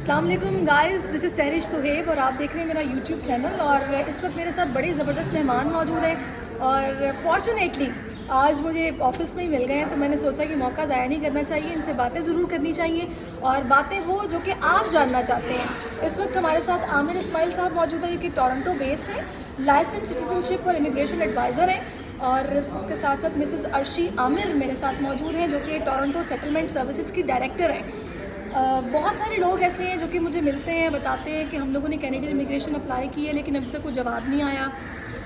अस्सलाम वालेकुम guys, this is Sahrish Suhaib और आप देख रहे हैं मेरा यूट्यूब चैनल। और इस वक्त मेरे साथ बड़े ज़बरदस्त मेहमान मौजूद हैं और फॉर्चुनेटली आज मुझे ऑफिस में ही मिल गए हैं, तो मैंने सोचा कि मौका ज़ाया नहीं करना चाहिए, इनसे बातें ज़रूर करनी चाहिए और बातें वो जो कि आप जानना चाहते हैं। इस वक्त हमारे साथ आमिर इस्माइल साहब मौजूद हैं, जो कि टोरंटो बेस्ड हैं, लाइसेंस सिटीजनशिप और इमिग्रेशन एडवाइज़र हैं। और उसके साथ साथ मिसेस अर्शी आमिर मेरे साथ मौजूद हैं, जो कि टोरंटो सेटलमेंट सर्विसेज की डायरेक्टर हैं। बहुत सारे लोग ऐसे हैं जो कि मुझे मिलते हैं, बताते हैं कि हम लोगों ने कैनेडियन इमिग्रेशन अप्लाई की है लेकिन अभी तक कोई जवाब नहीं आया।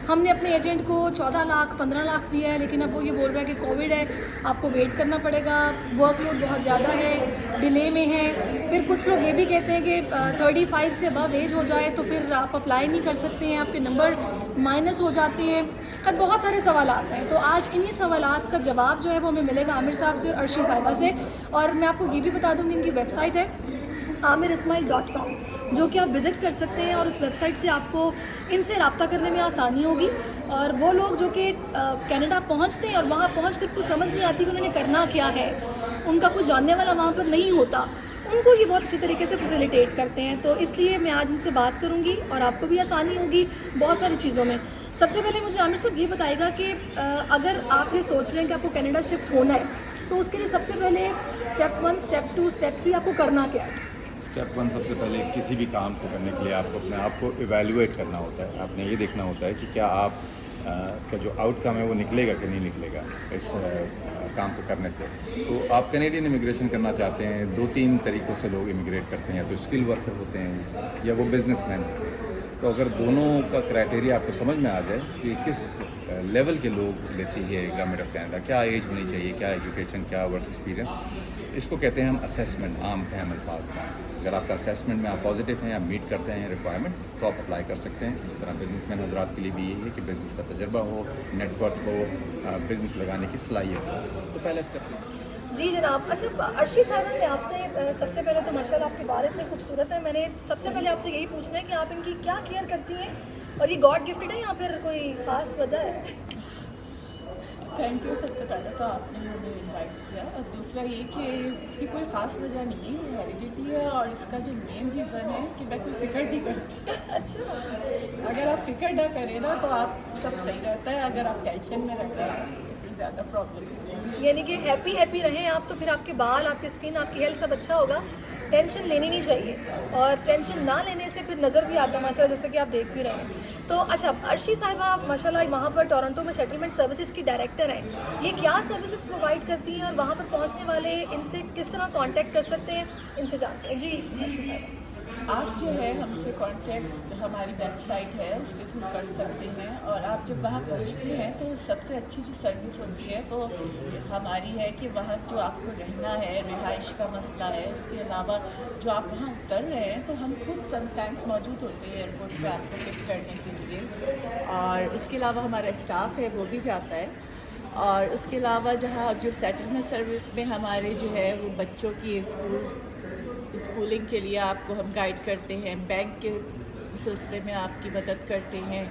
हमने अपने एजेंट को 14 लाख 15 लाख दिया है, लेकिन अब वो ये बोल रहा है कि कोविड है, आपको वेट करना पड़ेगा, वर्कलोड बहुत ज़्यादा है, डिले में है। फिर कुछ लोग ये भी कहते हैं कि 35 से अबव एज हो जाए तो फिर आप अप्लाई नहीं कर सकते हैं, आपके नंबर माइनस हो जाते हैं। खैर बहुत सारे सवाल आते हैं, तो आज इन्हीं सवालात का जवाब जो है वो हमें मिलेगा आमिर साहब से और अर्शी साहिबा से। और मैं आपको ये भी बता दूँगी, इनकी वेबसाइट है amirismail.com, जो कि आप विज़िट कर सकते हैं और उस वेबसाइट से आपको इनसे रब्ता करने में आसानी होगी। और वो लोग जो कि कनाडा पहुंचते हैं और वहां पहुंच कर कुछ समझ नहीं आती कि उन्होंने करना क्या है, उनका कुछ जानने वाला वहां पर नहीं होता, उनको ये बहुत अच्छी तरीके से फैसिलिटेट करते हैं। तो इसलिए मैं आज इनसे बात करूंगी और आपको भी आसानी होगी बहुत सारी चीज़ों में। सबसे पहले मुझे आमिर साहब ये बताएगा कि अगर आप ये सोच रहे हैं कि आपको कनाडा शिफ्ट होना है, तो उसके लिए सबसे पहले स्टेप 1, स्टेप 2, स्टेप 3 आपको करना क्या है? स्टेप 1 सबसे पहले किसी भी काम को करने के लिए आपको अपने आप को इवैल्यूएट करना होता है। आपने ये देखना होता है कि क्या आप का जो आउटकम है वो निकलेगा कि नहीं निकलेगा इस काम को करने से। तो आप कैनेडियन इमिग्रेशन करना चाहते हैं, 2-3 तरीक़ों से लोग इमिग्रेट करते हैं, या तो स्किल वर्कर होते हैं या वो बिजनेसमैन होते हैं। तो अगर दोनों का क्राइटेरिया आपको समझ में आ जाए कि किस लेवल के लोग लेती है गवर्नमेंट ऑफ कैनेडा, क्या एज होनी चाहिए, क्या एजुकेशन, क्या वर्क एक्सपीरियंस, इसको कहते हैं हम असेसमेंट, आम फहम अल्फाज में। अगर आपका असेसमेंट में आप पॉजिटिव हैं या मीट करते हैं रिक्वायरमेंट, तो आप अप्लाई कर सकते हैं। इसी तरह बिजनेसमैन हजरात के लिए भी यही है कि बिज़नेस का तजर्बा हो, नेटवर्क हो, बिज़नेस लगाने की सलाहियत हो। तो पहला स्टेप जी जनाब। अच्छा अर्शी साहिबा, मैं आपसे सबसे पहले तो माशाल्लाह आपके बाल इतने खूबसूरत हैं, मैंने सबसे पहले आपसे यही पूछना है कि आप इनकी क्या केयर करती हैं और ये गॉड गिफ्टेड है या फिर कोई ख़ास वजह है? Thank you. सबसे पहले तो आपने हमें इनवाइट किया, और दूसरा ये कि इसकी कोई ख़ास वजह नहीं है, हेरिडिटी है। और इसका जो मेन रीज़न है कि मैं कोई फ़िक्र नहीं करती। अच्छा, अगर आप फ़िक्र ना करें ना तो आप सब सही रहता है, अगर आप टेंशन में रहते हैं तो फिर ज़्यादा प्रॉब्लम्स होंगी। यानी कि हैप्पी रहें आप, तो फिर आपके बाल, आपकी स्किन, आपकी हेल्थ सब अच्छा होगा। टेंशन लेनी नहीं चाहिए और टेंशन ना लेने से फिर नज़र भी आता है माशाल्लाह, जैसे कि आप देख भी रहे हैं। तो अच्छा अर्शी साहिबा, माशाल्लाह वहाँ पर टोरंटो में सेटलमेंट सर्विसेज की डायरेक्टर हैं, ये क्या सर्विसेज प्रोवाइड करती हैं और वहाँ पर पहुँचने वाले इनसे किस तरह कांटेक्ट कर सकते हैं, इनसे जानते हैं। जी अर्शी साहिबा। आप जो है हमसे कांटेक्ट, हमारी वेबसाइट है उसके थ्रू कर सकते हैं। और आप जब वहाँ पहुँचते हैं तो सबसे अच्छी जो सर्विस होती है वो हमारी है कि वहाँ जो आपको रहना है, रिहाइश का मसला है, उसके अलावा जो आप वहाँ उतर रहे हैं तो हम खुद समटाइम्स मौजूद होते हैं एयरपोर्ट पर आपको पिक करने के लिए। और इसके अलावा हमारा स्टाफ है वो भी जाता है। और उसके अलावा जहाँ जो सेटलमेंट सर्विस में हमारे जो है वो बच्चों की स्कूलिंग के लिए आपको हम गाइड करते हैं, बैंक के सिलसिले में आपकी मदद करते हैं,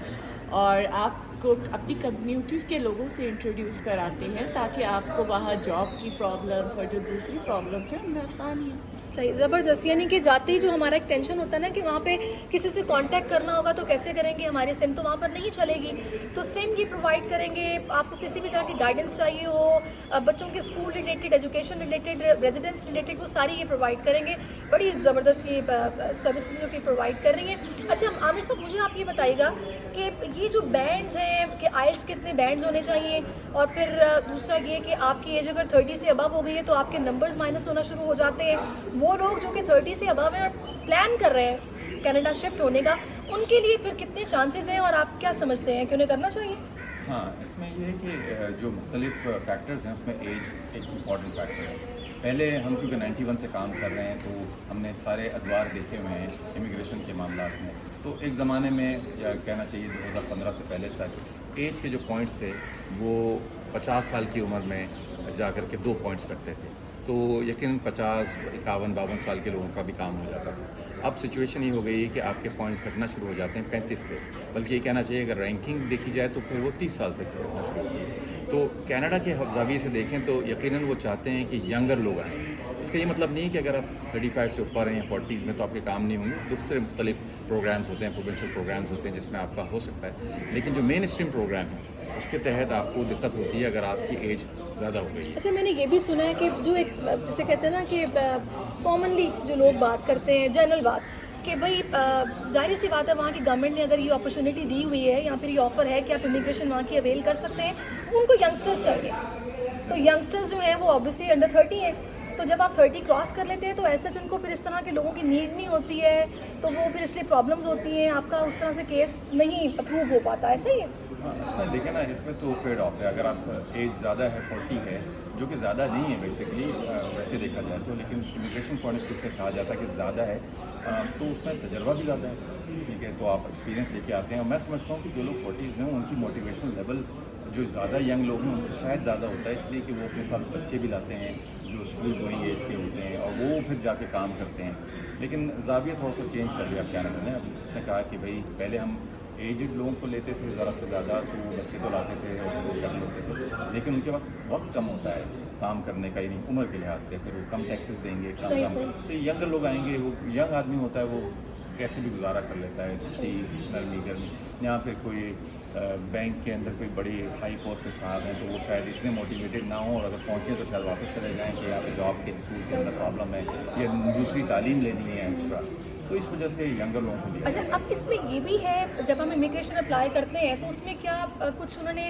और आपको अपनी कम्युनिटी के लोगों से इंट्रोड्यूस कराते हैं ताकि आपको वहाँ जॉब की प्रॉब्लम्स और जो दूसरी प्रॉब्लम्स हैं उनमें आसानी है। सही, ज़बरदस्त। यानी कि जाते ही जो हमारा एक टेंशन होता है ना कि वहाँ पे किसी से कांटेक्ट करना होगा तो कैसे करेंगे, हमारी सिम तो वहाँ पर नहीं चलेगी, तो सिम ये प्रोवाइड करेंगे। आपको किसी भी तरह की गाइडेंस चाहिए हो, बच्चों के school related, education related, residence related, वो सारी ये प्रोवाइड करेंगे। बड़ी ज़बरदस्त ये सर्विसेज जो कि प्रोवाइड कर रही हैं। अच्छा आमिर साहब, मुझे आप ये बताइएगा कि ये जो बैंड्स हैं कि आइल्स के कितने बैंड्स होने चाहिए, और फिर दूसरा ये कि आपकी एज अगर 30 से अबव हो गई है तो आपके नंबर्स माइनस होना शुरू हो जाते हैं। वो लोग जो कि 30 से अबव हैं और प्लान कर रहे हैं कनाडा शिफ्ट होने का, उनके लिए फिर कितने चांसेस हैं और आप क्या समझते हैं कि उन्हें करना चाहिए? हाँ, इसमें ये है कि जो मुख्तलिफ फैक्टर्स हैं उसमें एज एक इम्पॉर्टेंट फैक्टर है। पहले हम क्योंकि 91 से काम कर रहे हैं तो हमने सारे अदवार देखे हुए हैं इमिग्रेशन के मामलात में। तो एक ज़माने में, या कहना चाहिए 2015 से पहले तक, एज के जो पॉइंट्स थे वो 50 साल की उम्र में जा कर के 2 पॉइंट्स कटते थे, तो यकीनन 50, 51, 52 साल के लोगों का भी काम हो जाता था। अब सिचुएशन ये हो गई है कि आपके पॉइंट्स घटना शुरू हो जाते हैं 35 से, बल्कि ये कहना चाहिए अगर रैंकिंग देखी जाए तो फिर वो 30 साल से घटना शुरू होती है। तो कनाडा के जाविये से देखें तो यकीनन वो चाहते हैं कि यंगर लोग आएँ। इसका ये मतलब नहीं है कि अगर आप 35 से ऊपर हैं या 40s में तो आपके काम नहीं होंगे। दूसरे मुख्तलिफ प्रोग्राम्स होते हैं, प्रोविंशियल प्रोग्राम्स होते हैं जिसमें आपका हो सकता है, लेकिन जो मेन स्ट्रीम प्रोग्राम है उसके तहत आपको दिक्कत होती है अगर आपकी एज ज़्यादा हो गई है। अच्छा, मैंने ये भी सुना है कि जो एक जैसे कहते हैं ना कि कॉमनली जो लोग बात करते हैं, जनरल बात, कि भाई जाहिर सी बात है वहाँ की गवर्नमेंट ने अगर ये अपॉर्चुनिटी दी हुई है या फिर ये ऑफ़र है कि आप इमिग्रेशन वहाँ की अवेल कर सकते हैं, उनको यंगस्टर्स चाहिए। तो यंगस्टर्स जो हैं वो ऑब्वियसली अंडर 30 हैं, तो जब आप 30 क्रॉस कर लेते हैं तो ऐसे उनको फिर इस तरह के लोगों की नीड नहीं होती है, तो वो फिर इसलिए प्रॉब्लम्स होती हैं, आपका उस तरह से केस नहीं अप्रूव हो पाता, ऐसा ही है? हाँ, इसमें देखें ना, इसमें तो ट्रेड ऑफ है। अगर आप एज ज़्यादा है, 40 है, जो कि ज़्यादा नहीं है बेसिकली वैसे देखा जाए तो, लेकिन इमिग्रेशन पॉइंट ऑफ व्यू से कहा जाता है कि ज़्यादा है, तो उसमें तजर्बा भी ज़्यादा है, ठीक है, तो आप एक्सपीरियंस लेके आते हैं। और मैं समझता हूँ कि जो लोग 40s में हैं उनकी मोटिवेशन लेवल जो ज़्यादा यंग लोग हैं उनसे शायद ज़्यादा होता है, इसलिए कि वो अपने साथ बच्चे भी लाते हैं जो स्कूल गोइंग एज के होते हैं और वो फिर जाके काम करते हैं। लेकिन जाविया थोड़ा सा चेंज कर दिया अब कैनेडा ने। अब उसने कहा कि भाई पहले हम एजड लोगों को लेते थे ज़रा से ज़्यादा, तो वो बच्चे तो लाते थे और वो सेटल होते थे, लेकिन उनके पास वक्त कम होता है काम करने का, यानी उम्र के लिहाज से, फिर वो कम टैक्सेस देंगे, कम तो यंगर लोग आएंगे, वो यंग आदमी होता है वो कैसे भी गुजारा कर लेता है, सिटी नरमी गर्मी। यहाँ पे कोई बैंक के अंदर कोई बड़ी हाई पोस्ट पे साहब हैं तो वो शायद इतने मोटिवेटेड ना हो, और अगर पहुँचें तो शायद वापस चले जाएँ कि यहाँ पे जॉब के हसूल के अंदर प्रॉब्लम है या दूसरी तालीम लेनी है एक्स्ट्रा, तो इस वजह से यंगर लोगों को लिया। अच्छा, अब इसमें ये भी है जब हम इमिग्रेशन अप्लाई करते हैं तो उसमें क्या कुछ उन्होंने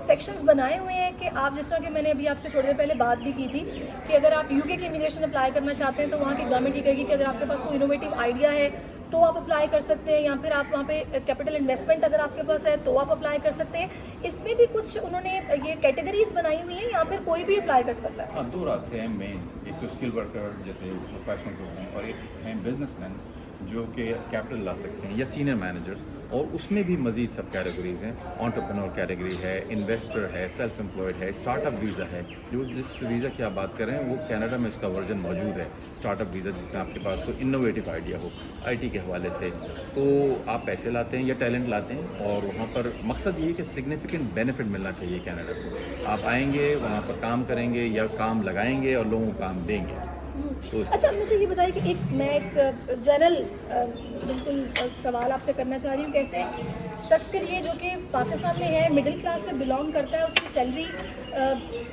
सेक्शंस बनाए हुए हैं कि आप, जिस तरह कि मैंने अभी आपसे थोड़ी देर पहले बात भी की थी कि अगर आप यूके की इमिग्रेशन अप्लाई करना चाहते हैं तो वहाँ की गवर्नमेंट ये कहेगी कि अगर आपके पास कोई इनोवेटिव आइडिया है तो आप अप्लाई कर सकते हैं, या फिर आप वहाँ पे कैपिटल इन्वेस्टमेंट अगर आपके पास है तो आप अप्लाई कर सकते हैं। इसमें भी कुछ उन्होंने ये कैटेगरीज बनाई हुई हैं या फिर कोई भी अप्लाई कर सकता है? हाँ, दो रास्ते हैं मेन, एक तो स्किल वर्कर जैसे प्रोफेशनल्स होते हैं और एक हैं बिजनेसमैन जो कि कैपिटल ला सकते हैं, या सीनियर मैनेजर्स, और उसमें भी मज़ीद सब कैटेगरीज हैं। एंटरप्रेन्योर कैटेगरी है, इन्वेस्टर है, सेल्फ एम्प्लॉयड है, स्टार्टअप वीज़ा है। जो जिस वीज़ा की आप बात कर रहे हैं वो कनाडा में उसका वर्जन मौजूद है, स्टार्टअप वीज़ा, जिसमें आपके पास कोई इनोवेटिव आइडिया हो आईटी के हवाले से, तो आप पैसे लाते हैं या टैलेंट लाते हैं, और वहाँ पर मकसद ये है कि सिग्निफिकेंट बेनिफिट मिलना चाहिए कनाडा को। आप आएंगे, वहाँ पर काम करेंगे या काम लगाएंगे और लोगों को काम देंगे। तो अच्छा, मुझे ये बताइए कि मैं एक जनरल बिल्कुल सवाल आपसे करना चाह रही हूँ, कैसे शख्स के लिए जो कि पाकिस्तान में है, मिडिल क्लास से बिलोंग करता है, उसकी सैलरी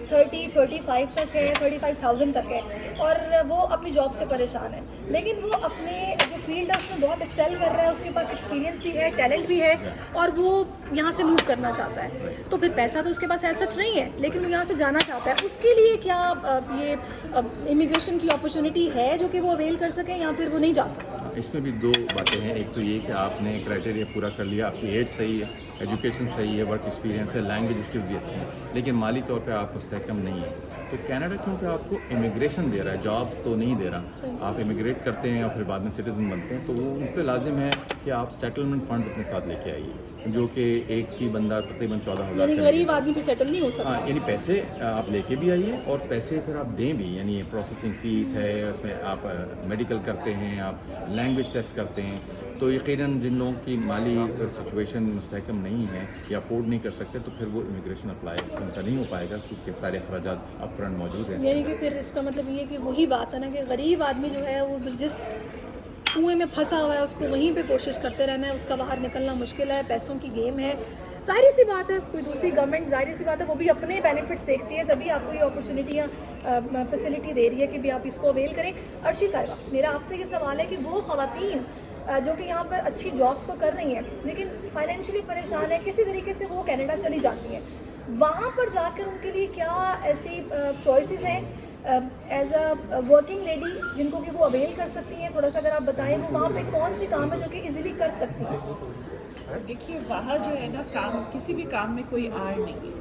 35 तक है, 35,000 तक है, और वो अपनी जॉब से परेशान है, लेकिन वो अपने जो फील्ड है उसमें बहुत एक्सेल कर रहा है, उसके पास एक्सपीरियंस भी है, टैलेंट भी है, और वो यहाँ से मूव करना चाहता है, तो फिर पैसा तो उसके पास ऐसा सच नहीं है, लेकिन वो यहाँ से जाना चाहता है। उसके लिए क्या ये इमिग्रेशन की अपॉर्चुनिटी है जो कि वो अवेल कर सकें, या फिर वो नहीं जा सकता? इसमें भी दो बातें हैं। एक तो ये कि आपने क्राइटेरिया पूरा कर लिया, आपकी एज सही है, एजुकेशन सही है, वर्क एक्सपीरियंस है, लैंग्वेज स्किल्स भी अच्छी हैं, लेकिन माली तौर पे आप मुस्तहकम नहीं है, तो कनाडा क्योंकि आपको इमिग्रेशन दे रहा है, जॉब्स तो नहीं दे रहा, आप इमिग्रेट करते हैं और फिर बाद में सिटीजन बनते हैं, तो वो उन पर लाजिम है कि आप सेटलमेंट फंड्स अपने साथ लेके आइए, जो कि एक ही बंदा तकरीबन 14,000 गरीब आदमी फिर सेटल नहीं हो सकता। हाँ, यानी पैसे आप लेके भी आइए और पैसे फिर आप दें भी, यानी प्रोसेसिंग फ़ीस है, उसमें आप मेडिकल करते हैं, आप लैंग्वेज टेस्ट करते हैं, तो यकीनन जिन लोगों की माली सिचुएशन मुस्तहकम नहीं है या अफोर्ड नहीं कर सकते, तो फिर वो इमिग्रेशन अप्लाई उनका नहीं हो पाएगा, क्योंकि सारे अखराजात अपफ्रंट मौजूद हैं। यानी कि फिर इसका मतलब ये है कि वही बात है ना कि गरीब आदमी जो है वो जिस कुएं में फंसा हुआ है उसको वहीं पे कोशिश करते रहना है, उसका बाहर निकलना मुश्किल है, पैसों की गेम है। जाहिर सी बात है, कोई दूसरी गवर्नमेंट जाहिर सी बात है वो भी अपने बेनिफिट्स देखती है, तभी आपको ये अपॉर्चुनिटी या फैसिलिटी दे रही है कि भी आप इसको अवेल करें। अर्शी साहिबा, मेरा आपसे ये सवाल है कि वो ख़वातीन जो कि यहाँ पर अच्छी जॉब्स तो कर रही हैं लेकिन फाइनेंशियली परेशान है, किसी तरीके से वो कनाडा चली जाती हैं, वहाँ पर जाकर उनके लिए क्या ऐसी चॉइसेस हैं एज अ वर्किंग लेडी जिनको कि वो अवेल कर सकती हैं? थोड़ा सा अगर आप बताएं, वो वहाँ पे कौन से काम है जो कि इजीली कर सकती हैं? देखिए, वहाँ जो है ना, काम, किसी भी काम में कोई आड़ नहीं है।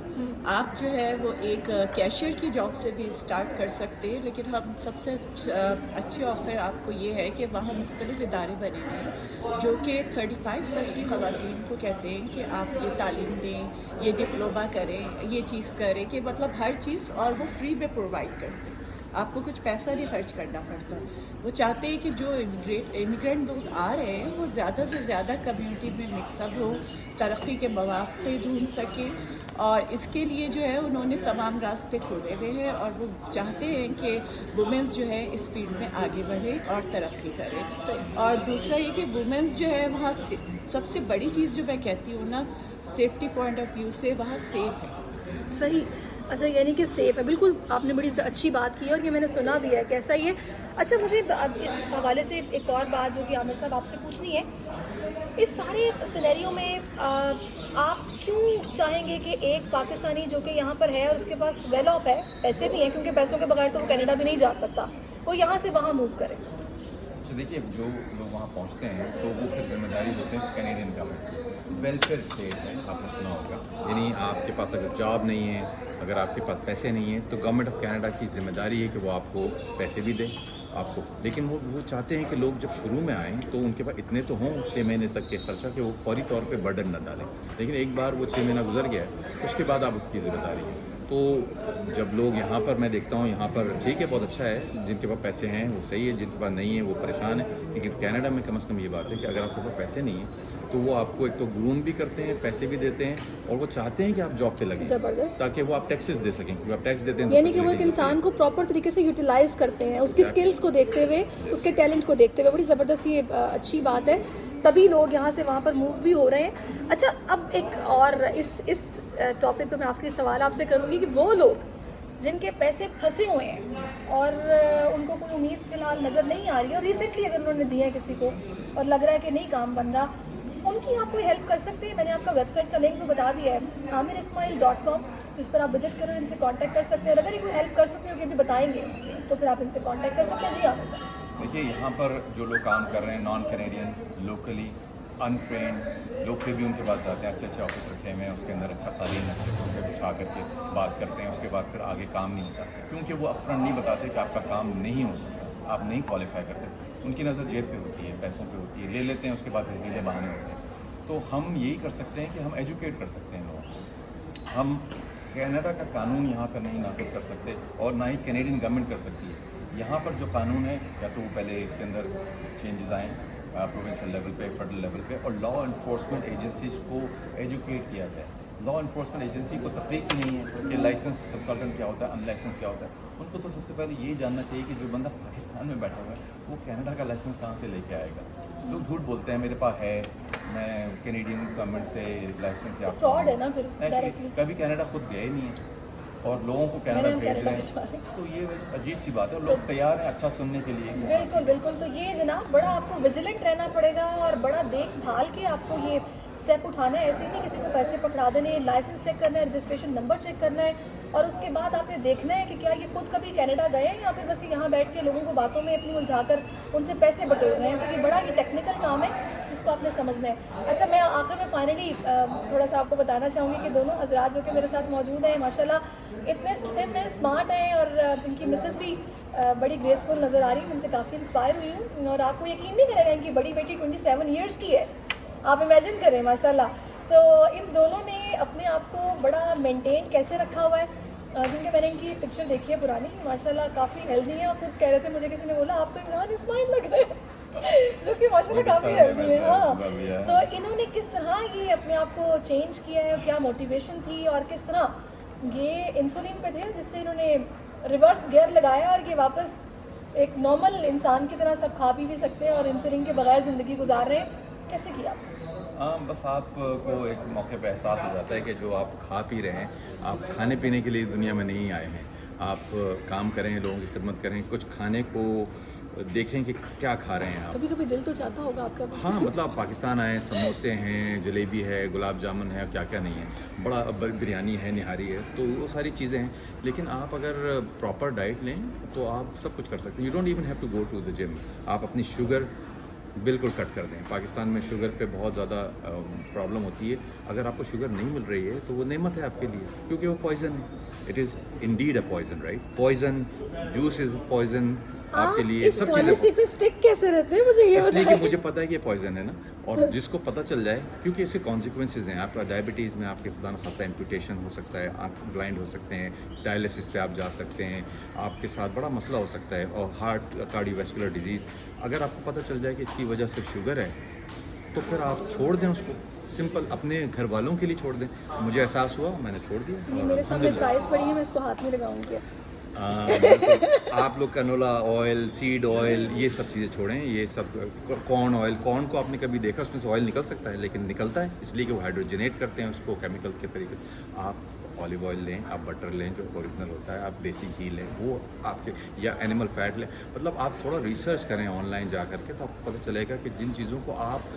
आप जो है वो एक कैशियर की जॉब से भी स्टार्ट कर सकते हैं, लेकिन हम सबसे अच्छी ऑफ़र आपको ये है कि वहाँ मुख्तलिफ इदारे बने हैं जो कि 35 तक की ख़वातीन को कहते हैं कि आप ये तालीम दें, ये डिप्लोमा करें, ये चीज़ करें, कि मतलब हर चीज़, और वो फ्री में प्रोवाइड करते हैं, आपको कुछ पैसा नहीं खर्च करना पड़ता। वो चाहते हैं कि जो इमिग्रेंट लोग आ रहे हैं वो ज़्यादा से ज़्यादा कम्युनिटी में मिक्सअप हो, तरक्की के मौक़े ढूंढ सकें, और इसके लिए जो है उन्होंने तमाम रास्ते खोले हुए हैं और वो चाहते हैं कि वुमेंस जो है इस फील्ड में आगे बढ़े और तरक्की करे। और दूसरा ये कि वुमेंस जो है वहाँ सबसे बड़ी चीज़ जो मैं कहती हूँ ना, सेफ्टी पॉइंट ऑफ व्यू से वहाँ सेफ है। सही। अच्छा, यानी कि सेफ़ है। बिल्कुल आपने बड़ी अच्छी बात की है और ये मैंने सुना भी है कैसा ये। अच्छा, मुझे अब इस हवाले से एक और बात जो कि आमिर साहब आपसे पूछनी है, इस सारे सिनेरियो में आप क्यों चाहेंगे कि एक पाकिस्तानी जो कि यहाँ पर है और उसके पास वेल ऑफ है, पैसे भी हैं, क्योंकि पैसों के बगैर तो वो कनाडा भी नहीं जा सकता, वो यहाँ से वहाँ मूव करे? तो देखिए, जो लोग वहाँ पहुँचते हैं तो वो फिर जिम्मेदारी होते हैं कैनेडियन गवर्नमेंट की। वेलफेयर स्टेट है, आपने सुना होगा, यानी आपके पास अगर जॉब नहीं है, अगर आपके पास पैसे नहीं हैं, तो गवर्नमेंट ऑफ कनाडा की जिम्मेदारी है कि वो आपको पैसे भी दें आपको। लेकिन वो चाहते हैं कि लोग जब शुरू में आएँ तो उनके पास इतने तो हों 6 महीने तक के खर्चा कि वो फौरी तौर पे बर्डन न डालें। लेकिन एक बार वो 6 महीना गुजर गया उसके बाद आप उसकी ज़िम्मेदारी है। तो जब लोग यहाँ पर, मैं देखता हूँ यहाँ पर ठीक है, बहुत अच्छा है, जिनके पास पैसे हैं वो सही है, जिनके पास नहीं है वो परेशान है। लेकिन कनाडा में कम से कम ये बात है कि अगर आपके पास पैसे नहीं है तो वो आपको एक तो ग्रूम भी करते हैं, पैसे भी देते हैं और वो चाहते हैं कि आप जॉब पे लगें, ज़बरदस्त। ताकि वो आप टैक्सेस दे सकें, क्योंकि आप टैक्स देते हैं तो यानी कि वो एक facilities होती हैं। इंसान को प्रॉपर तरीके से यूटिलाइज करते हैं, उसकी स्किल्स को देखते हुए, उसके टैलेंट को देखते हुए। बड़ी ज़बरदस्त ये अच्छी बात है, तभी लोग यहाँ से वहाँ पर मूव भी हो रहे हैं। अच्छा, अब एक और इस टॉपिक पर मैं आखिरी सवाल आपसे करूँगी कि वो लोग जिनके पैसे फंसे हुए हैं और उनको कोई उम्मीद फ़िलहाल नज़र नहीं आ रही है और रिसेंटली अगर उन्होंने दिया है किसी को और लग रहा है कि नहीं काम बन रहा, उनकी आप कोई हेल्प कर सकते हैं? मैंने आपका वेबसाइट का लिंक तो बता दिया है, amirismail.com, जिस पर आप विजिट करो, इनसे कांटेक्ट कर सकते हैं। और अगर ये कोई हेल्प कर सकते हो कि अभी बताएंगे तो फिर आप इनसे कांटेक्ट कर सकते हैं। जी आमिर साहब। देखिए, यहाँ पर जो लोग काम कर रहे हैं, नॉन कैनेडियन, लोकली अनट्रेंड लोग फिर भी उनके पास जाते हैं, अच्छे ऑफिस रखे हुए हैं, उसके अंदर अच्छा तालीम अच्छे से उनको बिछा करके बात करते हैं, उसके बाद फिर आगे काम नहीं होता, क्योंकि वो अपफ्रंट नहीं बताते कि आपका काम नहीं हो सकता, आप नहीं क्वालिफाई करते। उनकी नज़र जेब पे होती है, पैसों पे होती है, ले लेते हैं, उसके बाद फिर हीले बहाने होते हैं। तो हम यही कर सकते हैं कि हम एजुकेट कर सकते हैं लोगों को। हम कनाडा का कानून यहाँ पर नहीं नाफिज कर सकते और ना ही कैनेडियन गवर्नमेंट कर सकती है। यहाँ पर जो कानून है, या तो वो पहले इसके अंदर चेंजेस आएँ प्रोविंशियल लेवल पे, फेडरल लेवल पे, और लॉ इन्फोर्समेंट एजेंसीज को एजुकेट किया जाए। लॉ इन्फोर्समेंट एजेंसी को तफरीक ही नहीं है कि लाइसेंस कंसल्टेंट क्या होता है, अनलाइसेंस क्या होता है। उनको तो सबसे पहले ये जानना चाहिए कि जो बंदा पाकिस्तान में बैठा हुआ है वो कनाडा का लाइसेंस कहाँ से लेके आएगा। लोग झूठ बोलते हैं, मेरे पास है, मैं कैनेडियन गवर्नमेंट से लाइसेंस या फ्रॉड है ना फिर डायरेक्टली। कभी कनाडा खुद गए नहीं है और लोगों को कनाडा भेज रहे हैं, तो ये अजीब सी बात है। लोग तैयार हैं अच्छा सुनने के लिए। बिल्कुल बिल्कुल। तो ये जनाब बड़ा आपको विजिलेंट रहना पड़ेगा और बड़ा देखभाल के आपको ये स्टेप उठाना है। ऐसे नहीं किसी को पैसे पकड़ा देने, लाइसेंस चेक करना है, रजिस्ट्रेशन नंबर चेक करना है, और उसके बाद आपने देखना है कि क्या ये खुद कभी कनाडा गए हैं या फिर बस यहाँ बैठ के लोगों को बातों में अपनी उलझाकर उनसे पैसे बटोर रहे हैं। तो ये बड़ा ही टेक्निकल काम है जिसको आपने समझना है। अच्छा, मैं आखिर में फाइनली थोड़ा सा आपको बताना चाहूँगी कि दोनों हजरात जो कि मेरे साथ मौजूद हैं माशाल्लाह इतने स्मार्ट हैं और इनकी मिसेस भी बड़ी ग्रेसफुल नज़र आ रही है। मैं इनसे काफ़ी इंस्पायर हुई हूँ और आपको यकीन नहीं करेगा, इनकी बड़ी बेटी 27 ईयर्स की है, आप इमेजिन करें माशाल्लाह। तो इन दोनों ने अपने आप को बड़ा मेंटेन कैसे रखा हुआ है, क्योंकि मैंने इनकी पिक्चर देखी है पुरानी, माशाल्लाह काफ़ी हेल्दी है। और खुद कह रहे थे, मुझे किसी ने बोला आप तो इमरान इस्माइल लग रहे हैं जो कि माशाल्लाह काफ़ी हेल्दी है। हाँ, तो इन्होंने किस तरह ये अपने आप को चेंज किया है, क्या मोटिवेशन थी और किस तरह ये इंसुलिन पे थे जिससे इन्होंने रिवर्स गियर लगाया और ये वापस एक नॉर्मल इंसान की तरह सब खा पी भी सकते हैं और इंसुलिन के बगैर ज़िंदगी गुजार रहे हैं। कैसे किया? हाँ, बस आपको एक मौके पे एहसास हो जाता है कि जो आप खा पी रहे हैं, आप खाने पीने के लिए दुनिया में नहीं आए हैं। आप काम करें, लोगों की खिदमत करें, कुछ खाने को देखें कि क्या खा रहे हैं आप। कभी कभी दिल तो चाहता होगा आपका। हाँ, मतलब आप पाकिस्तान आए, समोसे हैं, जलेबी है, गुलाब जामुन है, क्या क्या नहीं है, बड़ा बिरयानी है, निहारी है, तो वो सारी चीज़ें हैं। लेकिन आप अगर प्रॉपर डाइट लें तो आप सब कुछ कर सकते हैं। You don't even have to go to the gym. आप अपनी शुगर बिल्कुल कट कर दें। पाकिस्तान में शुगर पे बहुत ज़्यादा प्रॉब्लम होती है। अगर आपको शुगर नहीं मिल रही है तो वो नेमत है आपके लिए, क्योंकि वो पॉइजन है। It is indeed a poison, right? Poison, juice is poison आपके लिए। इस पॉलिसी पे स्टिक कैसे रहते हैं, मुझे ये इसलिए कि बताइए। मुझे पता है कि ये पॉइजन है ना, और जिसको पता चल जाए, क्योंकि इसके कॉन्सिक्वेंसेज हैं। आपका डायबिटीज़ में आपके खुदा न खास्ता एम्पुटेशन हो सकता है, आँख ब्लाइंड हो सकते हैं, डायलिसिस पे आप जा सकते हैं, आपके साथ बड़ा मसला हो सकता है, और हार्ट कार्डियोवैस्कुलर डिजीज़। अगर आपको पता चल जाए कि इसकी वजह सिर्फ शुगर है तो फिर आप छोड़ दें उसको, सिंपल अपने घर वालों के लिए छोड़ दें। मुझे एहसास हुआ, मैंने छोड़ दिया। ये और मेरे सामने अल्हम्दुलिल्लाह। प्राइस पड़ी है, मैं इसको हाथ में लगाऊंगी। बिल्कुल। आप लोग कनोला ऑयल, सीड ऑयल, ये सब चीज़ें छोड़ें। ये सब कॉर्न ऑयल, कॉर्न को आपने कभी देखा उसमें से ऑयल निकल सकता है? लेकिन निकलता है इसलिए कि वो हाइड्रोजनेट करते हैं उसको केमिकल के तरीके से। आप ऑलिव ऑयल लें, आप बटर लें जो ओरिजिनल होता है, आप देसी घी लें, वो आपके, या एनिमल फैट लें। मतलब आप थोड़ा रिसर्च करें ऑनलाइन जा करके, तो आपको पता चलेगा कि जिन चीज़ों को आप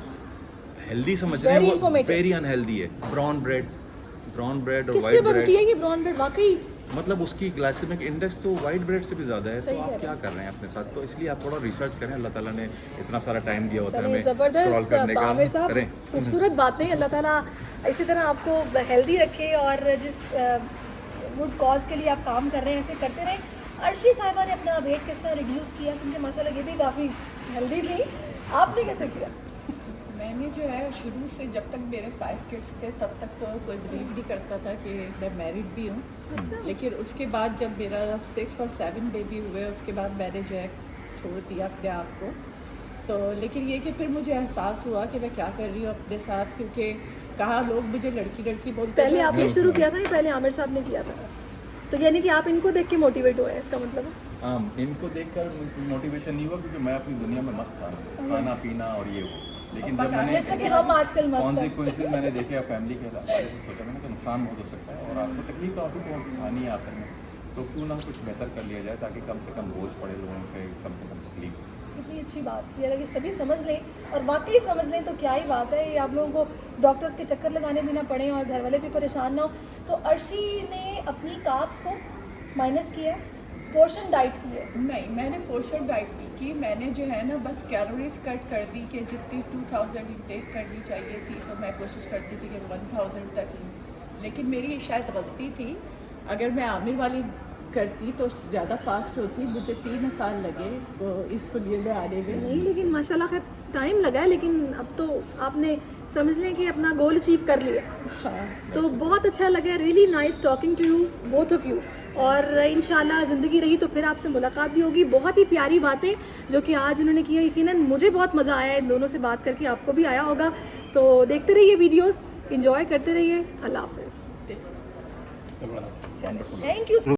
हेल्दी समझ रहे Very हैं वो informative. वेरी अनहेल्दी है। ब्राउन ब्रेड और किससे वाइट बनती ब्रेड, है ये ब्राउन ब्रेड? वाकई मतलब उसकी ग्लाइसेमिक इंडेक्स तो वाइट ब्रेड से भी ज़्यादा है। सही तो कह आप रहे क्या कर रहे हैं अपने साथ? तो इसलिए आप थोड़ा रिसर्च करें। अल्लाह ताला ने इतना सारा टाइम दिया होता है चलिए हमें स्क्रॉल ज़बरदस्त करने का, आमिर साहब, करें। खूबसूरत बातें। अल्लाह ताला इसी तरह आपको हेल्दी रखे और जिस गुड कॉज के लिए आप काम कर रहे हैं ऐसे करते रहें। अर्शी साहिबा ने अपना वेट किस तरह रिड्यूस किया, क्योंकि माशाल्लाह ये भी काफ़ी हेल्दी थी, आपने कैसे किया? मैंने जो है शुरू से, जब तक मेरे 5 किड्स थे तब तक तो कोई बिलीव नहीं करता था कि मैं मैरिड भी हूँ। अच्छा। लेकिन उसके बाद जब मेरा 6 और 7 बेबी हुए, उसके बाद मैंने जो है छोड़ दिया अपने आप को। तो लेकिन ये कि फिर मुझे एहसास हुआ कि मैं क्या कर रही हूँ अपने साथ, क्योंकि कहाँ लोग मुझे लड़की बोलते पहले थे। आपने शुरू किया था या पहले आमिर साहब ने किया था? तो यानी कि आप इनको देख के मोटिवेट हुए हैं, इसका मतलब है? हाँ, इनको देखकर मोटिवेशन नहीं हुआ, क्योंकि मैं अपनी दुनिया में मस्त था, खाना पीना और ये वो। लेकिन जब मैंने जैसे कि हम आजकल मस्त हैं। कॉन्सिक्वेंसेस मैंने देखे फैमिली के हवाले से, सोचा मैंने कि नुकसान बहुत हो सकता है और आपको तकलीफ तो आपको आनी है आखिर में, तो क्यों ना कुछ बेहतर कर लिया जाए ताकि कम से कम बोझ पड़े लोगों पे, कम से कम तकलीफ। कितनी अच्छी बात है, अगर सभी समझ लें और वाकई समझ लें तो क्या ही बात है। ये आप लोगों को डॉक्टर्स के चक्कर लगाने भी ना पड़े और घर वाले भी परेशान ना हो। तो अर्शी ने अपनी कार्ब्स को माइनस किया, पोर्शन डाइट की है। नहीं, मैंने पोर्शन डाइट नहीं की। मैंने जो है ना बस कैलोरीज कट कर दी कि जितनी 2000 इंटेक करनी चाहिए थी, तो मैं कोशिश करती थी कि 1000 तक लूँ। लेकिन मेरी शायद गलती थी, अगर मैं आमिर वाली करती तो ज़्यादा फास्ट होती। मुझे 3 साल लगे इसको लिए में आने में। नहीं, लेकिन माशाल्लाह खैर टाइम लगा है, लेकिन अब तो आपने समझ लें कि अपना गोल अचीव कर लिया। हाँ, तो बहुत अच्छा लगा, really nice talking to you both of you. और इंशाल्लाह ज़िंदगी रही तो फिर आपसे मुलाकात भी होगी। बहुत ही प्यारी बातें जो कि आज उन्होंने की, यकीनन मुझे बहुत मज़ा आया इन दोनों से बात करके, आपको भी आया होगा। तो देखते रहिए वीडियोस, एंजॉय करते रहिए। अल्लाह हाफिज़। वंडरफुल। Thank you.